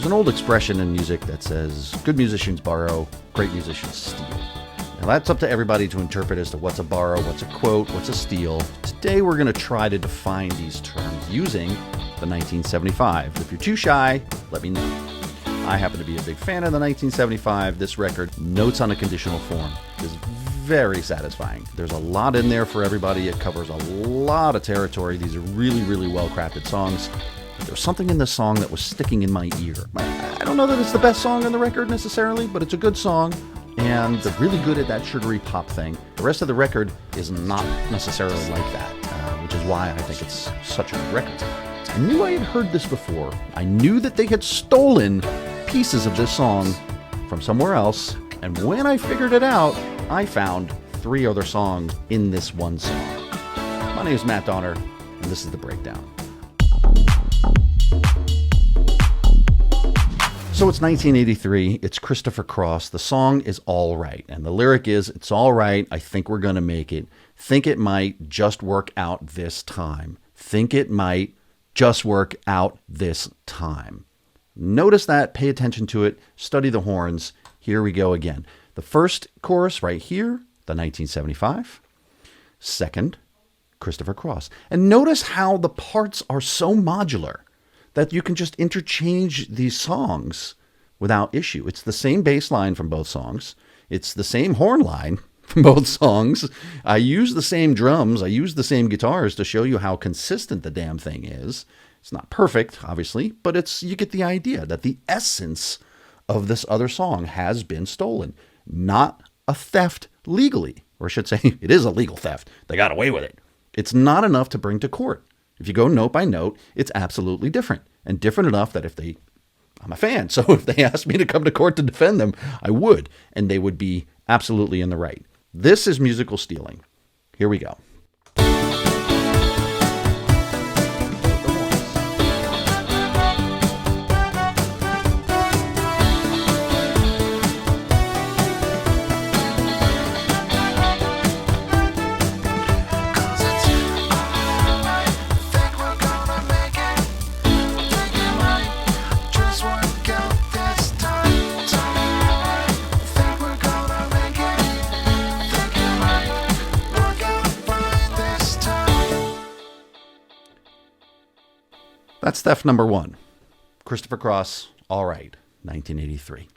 an old expression in music that says, good musicians borrow, great musicians steal. Now that's up to everybody to interpret as to what's a borrow, what's a quote, what's a steal. Today we're going to try to define these terms using the 1975. If you're too shy, let me know. I happen to be a big fan of the 1975. This record, Notes on a Conditional Form, is very satisfying. There's a lot in there for everybody. It covers a lot of territory. These are really, really well-crafted songs. There was something in this song that was sticking in my ear. I don't know that it's the best song on the record necessarily, but it's a good song, and they're really good at that sugary pop thing. The rest of the record is not necessarily like that, which is why I think it's such a good record. I knew I had heard this before. I knew that they had stolen pieces of this song from somewhere else, and when I figured it out, I found 3 other songs in this one song. My name is Matt Donner, and this is The Breakdown. So it's 1983, it's Christopher Cross, the song is All Right, and the lyric is, it's all right, I think we're gonna make it, think it might just work out this time, think it might just work out this time. Notice that, pay attention to it, study the horns, here we go again. The first chorus right here, the 1975, second, Christopher Cross. And notice how the parts are so modular that you can just interchange these songs without issue. It's the same bass line from both songs. It's the same horn line from both songs. I use the same drums. I use the same guitars to show you how consistent the damn thing is. It's not perfect, obviously, but you get the idea that the essence of this other song has been stolen. Not a theft legally, or I should say it is a legal theft. They got away with it. It's not enough to bring to court. If you go note by note, it's absolutely different, and different enough that I'm a fan, so if they asked me to come to court to defend them, I would, and they would be absolutely in the right. This is musical stealing. Here we go. That's theft number 1. Christopher Cross, All Right, 1983.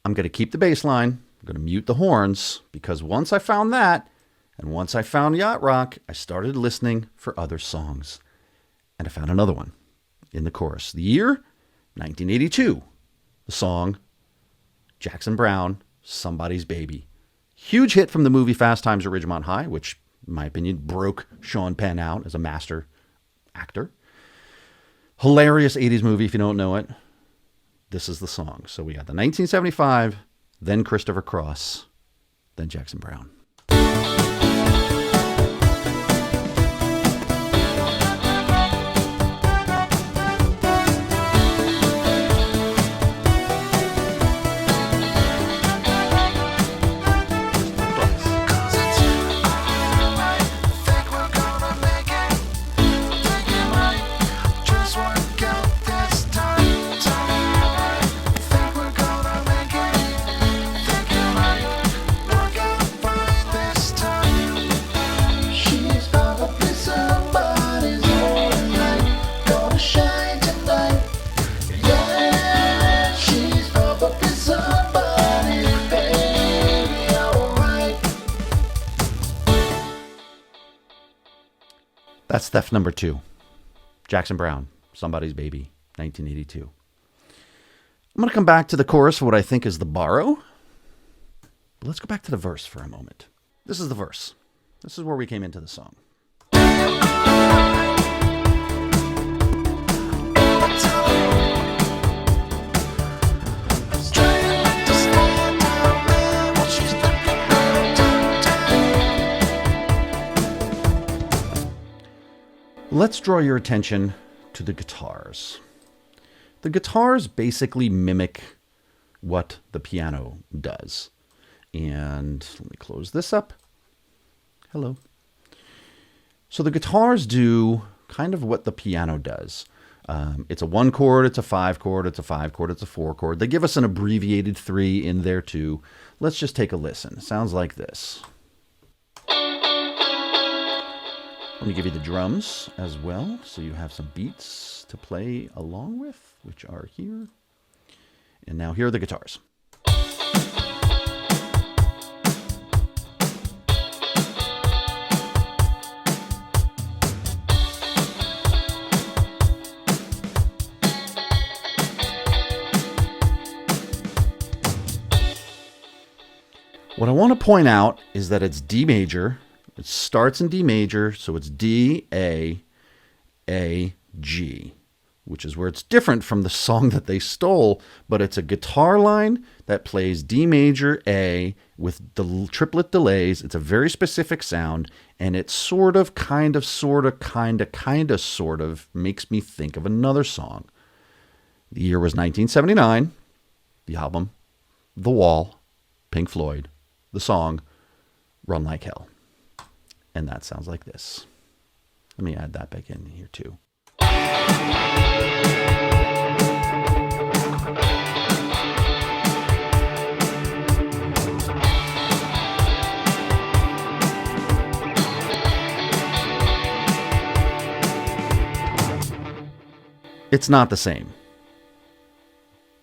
I'm going to keep the bass line. I'm going to mute the horns, because once I found that, and once I found Yacht Rock, I started listening for other songs. And I found another one in the chorus. The year, 1982. The song, Jackson Browne, Somebody's Baby. Huge hit from the movie Fast Times at Ridgemont High, which, in my opinion, broke Sean Penn out as a master actor. Hilarious 80s movie if you don't know it. This is the song. So we got the 1975, then Christopher Cross, then Jackson Browne. That's theft number 2. Jackson Browne, Somebody's Baby, 1982. I'm going to come back to the chorus for what I think is the borrow. But let's go back to the verse for a moment. This is the verse. This is where we came into the song. Let's draw your attention to the guitars. The guitars basically mimic what the piano does. And let me close this up. Hello. So the guitars do kind of what the piano does. It's a 1 chord, it's a 5 chord, it's a 5 chord, it's a 4 chord. They give us an abbreviated 3 in there too. Let's just take a listen. It sounds like this. Let me give you the drums as well, so you have some beats to play along with, which are here. And now here are the guitars. What I want to point out is that it's D major. It starts in D major, so it's D, A, G, which is where it's different from the song that they stole, but it's a guitar line that plays D major, A, with the triplet delays. It's a very specific sound, and it sort of, kind of, sort of makes me think of another song. The year was 1979, the album, The Wall, Pink Floyd, the song, Run Like Hell. And that sounds like this. Let me add that back in here too. It's not the same.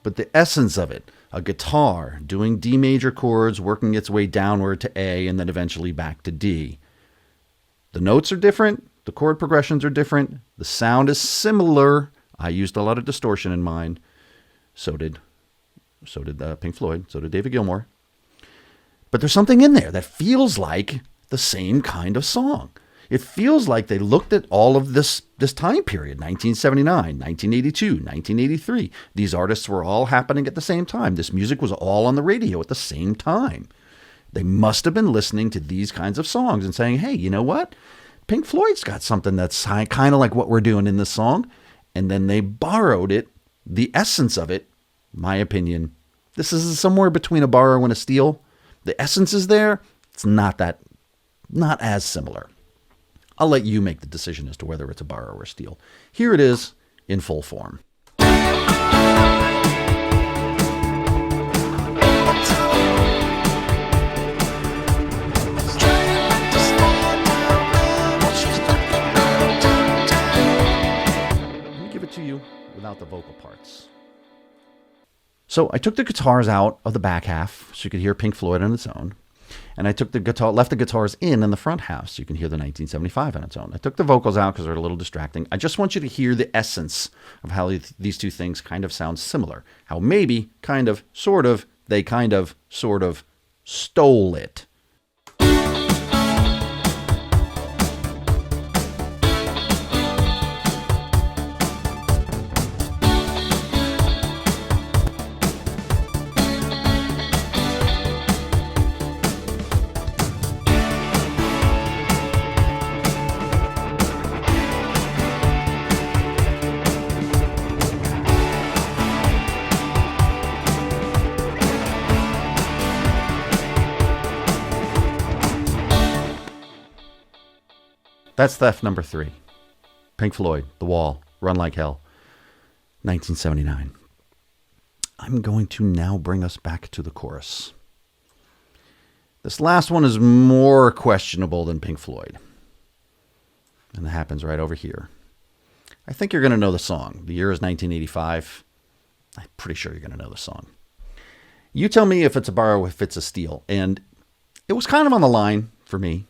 But the essence of it, a guitar doing D major chords, working its way downward to A, and then eventually back to D. The notes are different. The chord progressions are different. The sound is similar. I used a lot of distortion in mine. So did Pink Floyd. So did David Gilmour. But there's something in there that feels like the same kind of song. It feels like they looked at all of this time period, 1979, 1982, 1983. These artists were all happening at the same time. This music was all on the radio at the same time. They must have been listening to these kinds of songs and saying, hey, you know what? Pink Floyd's got something that's kind of like what we're doing in this song. And then they borrowed it, the essence of it, my opinion. This is somewhere between a borrow and a steal. The essence is there. It's not as similar. I'll let you make the decision as to whether it's a borrow or a steal. Here it is in full form. To you without the vocal parts. So I took the guitars out of the back half so you could hear Pink Floyd on its own, and I took left the guitars in the front half so you can hear the 1975 on its own. I took the vocals out because they're a little distracting. I just want you to hear the essence of how these two things kind of sound similar. How maybe, kind of, sort of, they kind of, sort of stole it. That's theft number 3. Pink Floyd, The Wall, Run Like Hell, 1979. I'm going to now bring us back to the chorus. This last one is more questionable than Pink Floyd. And it happens right over here. I think you're going to know the song. The year is 1985. I'm pretty sure you're going to know the song. You tell me if it's a borrow, if it's a steal. And it was kind of on the line for me.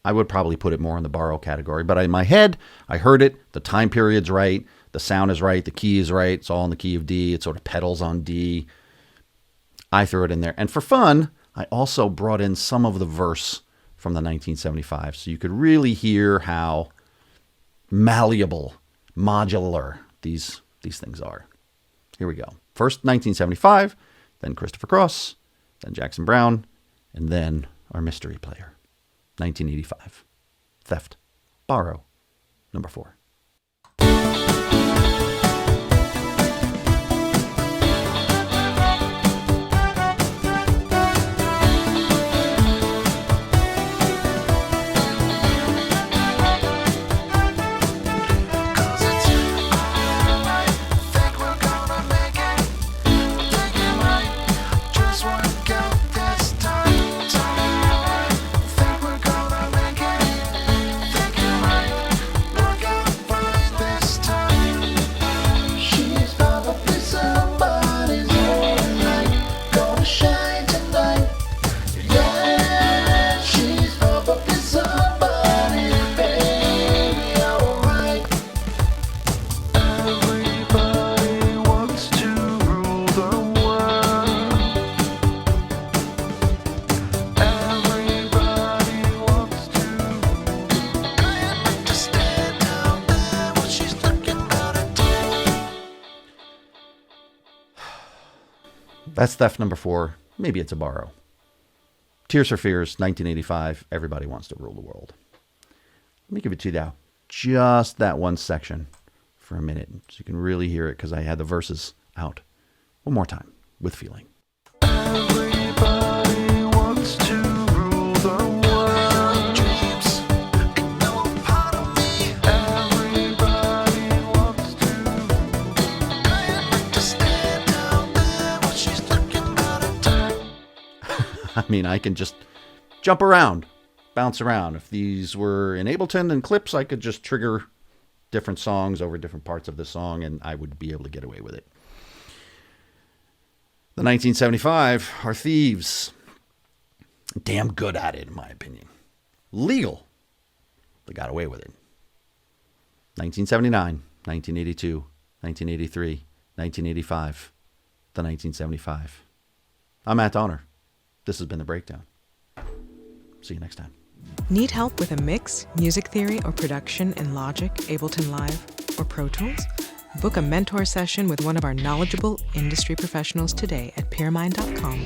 I would probably put it more in the borrow category. But in my head, I heard it. The time period's right. The sound is right. The key is right. It's all in the key of D. It sort of pedals on D. I threw it in there. And for fun, I also brought in some of the verse from the 1975. So you could really hear how malleable, modular these things are. Here we go. First 1975, then Christopher Cross, then Jackson Browne, and then our mystery player. 1985. Theft. Borrow. Number 4. That's theft number 4. Maybe it's a borrow. Tears for Fears, 1985. Everybody Wants to Rule the World. Let me give it to you now. Just that one section for a minute so you can really hear it because I had the verses out. One more time with feeling. Everybody wants to rule the world. Dreams, ain't no part of me. Everybody wants to. I like to stand down there when she's looking about a turn. I mean, I can just jump around, bounce around. If these were in Ableton and clips, I could just trigger different songs over different parts of the song, and I would be able to get away with it. The 1975 are Thieves. Damn good at it, in my opinion. Legal. They got away with it. 1979, 1982, 1983, 1985, the 1975. I'm Matt Donner. This has been The Breakdown. See you next time. Need help with a mix, music theory, or production in Logic, Ableton Live, or Pro Tools? Book a mentor session with one of our knowledgeable industry professionals today at Pyramind.com.